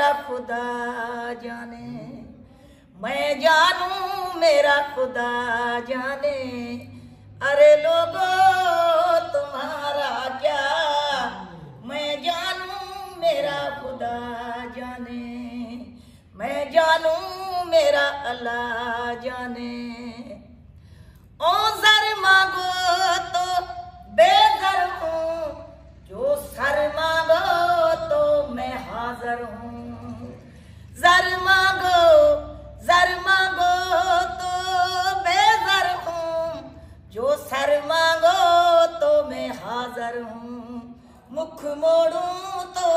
मेरा खुदा जाने, मैं जानूं मेरा खुदा जाने। अरे लोगों तुम्हारा क्या, मैं जानूं मेरा खुदा जाने, मैं जानूं मेरा अल्लाह जाने। ओ जर मांगो तो बेजर हूँ, जो सर मांगो तो मैं हाजिर हूँ। जर मांगो तो बेजर हूँ, जो सर मांगो तो मैं हाजिर हूँ। मुख मोड़ूं तो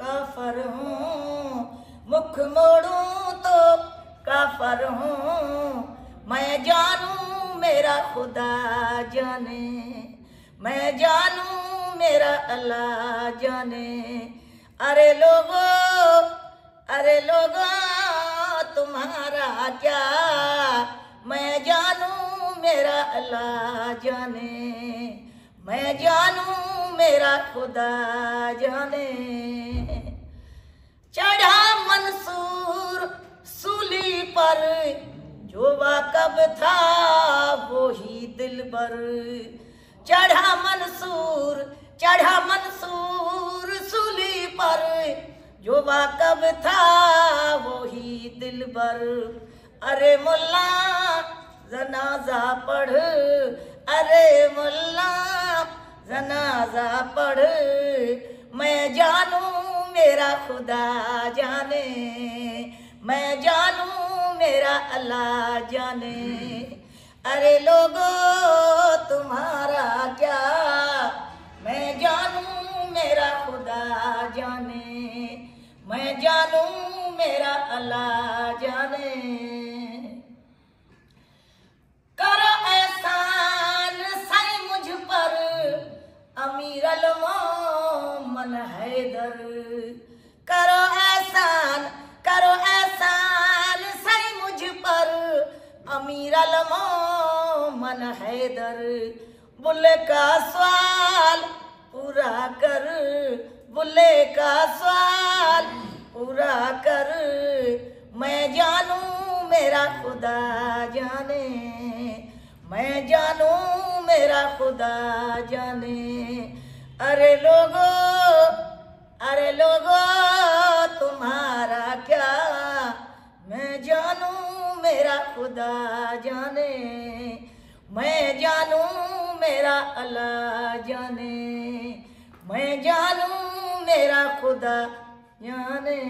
काफर हूँ, मुख मोड़ूं तो काफर हूँ। मैं जानूं मेरा खुदा जाने, मैं जानूं मेरा अल्लाह जाने। अरे लोगों तुम्हारा क्या, मैं जानूं मेरा अल्लाह जाने, मैं जानूं मेरा खुदा जाने। चढ़ा मंसूर सूली पर, जो वाकब था वो ही दिलबर। चढ़ा मंसूर सूली पर, जो वाकब था वो ही दिलबर। अरे मुल्ला जनाजा पढ़, अरे मुल्ला जनाजा पढ़। मैं जानूं मेरा खुदा जाने, मैं जानूं मेरा अल्लाह जाने। अरे लोगों तुम्हारा क्या, मैं जानूं मेरा खुदा जाने, मैं जानूं मेरा अल्लाह जाने। करो एहसान सही मुझ पर, अमीर अल-मोमन हैदर। करो एहसान सही मुझ पर, अमीर अल-मोमन हैदर। बुल्ले का सवाल पूरा कर, बुल्ले का सवाल पूरा कर। मैं जानूं मेरा खुदा जाने, मैं जानूं मेरा खुदा जाने। अरे लोगों तुम्हारा क्या, मैं जानूं मेरा खुदा जाने, मैं जानूं मेरा अल्लाह जाने, मैं जानूं मेरा खुदा जाने।